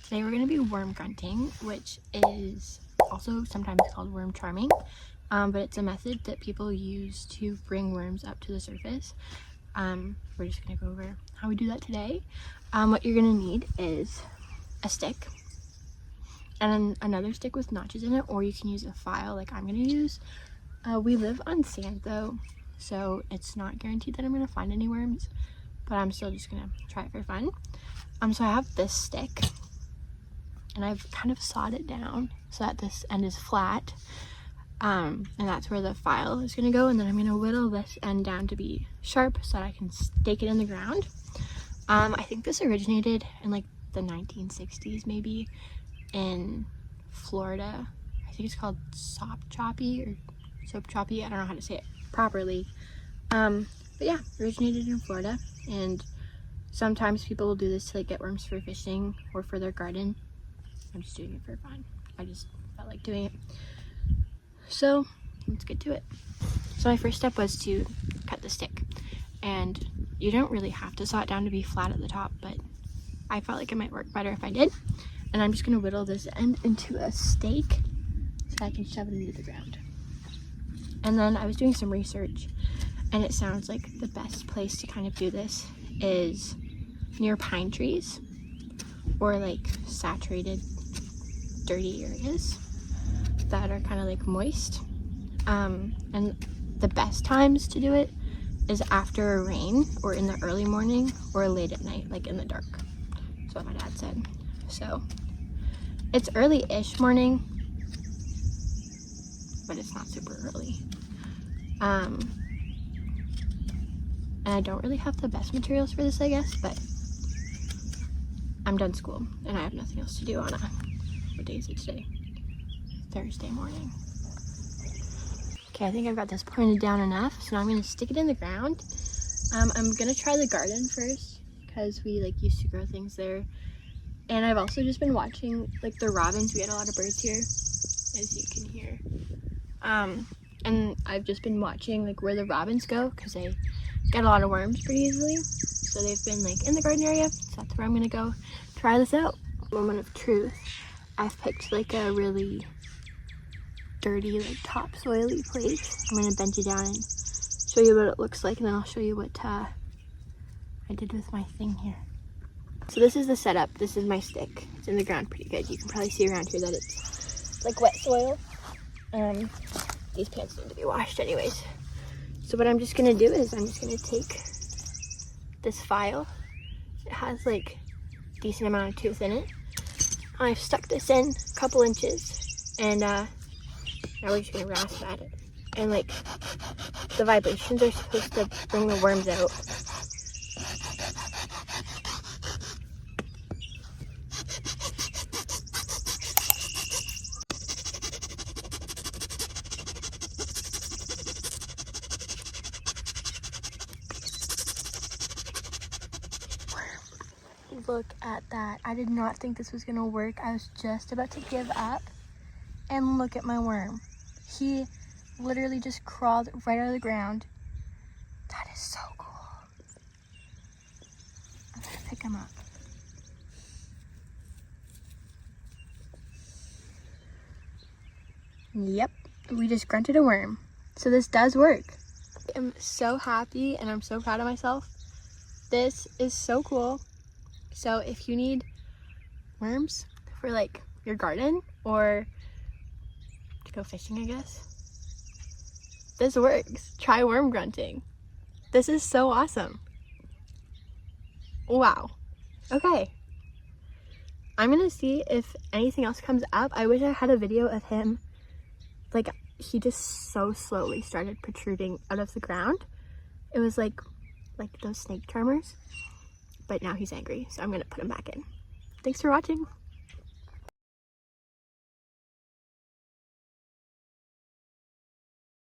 Today we're going to be worm grunting, which is also sometimes called worm charming, but it's a method that people use to bring worms up to the surface. We're just going to go over how we do that today. What you're going to need is a stick and another stick with notches in it, or you can use a file like I'm going to use. We live on sand though, so it's not guaranteed that I'm going to find any worms, but I'm still just going to try it for fun. So I have this stick and I've kind of sawed it down so that this end is flat, and that's where the file is going to go, and then I'm going to whittle this end down to be sharp so that I can stake it in the ground. I think this originated in like the 1960s maybe in Florida. I think it's called soap choppy, I don't know how to say it properly, but yeah, originated in Florida, and sometimes people will do this to like get worms for fishing or for their garden. I'm just doing it for fun. I just felt like doing it. So let's get to it. So my first step was to cut the stick, and you don't really have to saw it down to be flat at the top, but I felt like it might work better if I did. And I'm just going to whittle this end into a stake so I can shove it into the ground. And then I was doing some research, and it sounds like the best place to kind of do this is near pine trees or like saturated dirty areas that are kind of like moist, and the best times to do it is after a rain or in the early morning or late at night, like in the dark. That's what my dad said. So it's early-ish morning, but it's not super early, and I don't really have the best materials for this, I guess, but I'm done school and I have nothing else to do on what day is it today? Thursday morning. Okay, I think I've got this pointed down enough, so now I'm going to stick it in the ground. I'm going to try the garden first because we like used to grow things there, and I've also just been watching like the robins. We had a lot of birds here, as you can hear, and I've just been watching like where the robins go because they get a lot of worms pretty easily, so they've been like in the garden area, so that's where I'm going to go try this out. Moment of truth. I've picked like a really dirty, like topsoily place. I'm gonna bend you down and show you what it looks like, and then I'll show you what I did with my thing here. So this is the setup. This is my stick. It's in the ground pretty good. You can probably see around here that it's like wet soil. These pants need to be washed anyways. So what I'm just gonna do is I'm just gonna take this file. It has like a decent amount of tooth in it. I've stuck this in a couple inches, and now we're just gonna rasp at it. And like the vibrations are supposed to bring the worms out. Look at that. I did not think this was gonna work. I was just about to give up, and look at my worm. He literally just crawled right out of the ground. That is so cool. I'm gonna pick him up. Yep, we just grunted a worm. So this does work. I'm so happy and I'm so proud of myself. This is so cool. So if you need worms for like your garden or to go fishing, I guess, this works. Try worm grunting. This is so awesome. Wow. Okay. I'm gonna see if anything else comes up. I wish I had a video of him. Like, he just so slowly started protruding out of the ground. It was like those snake charmers. But now he's angry, so I'm gonna put him back in. Thanks for watching.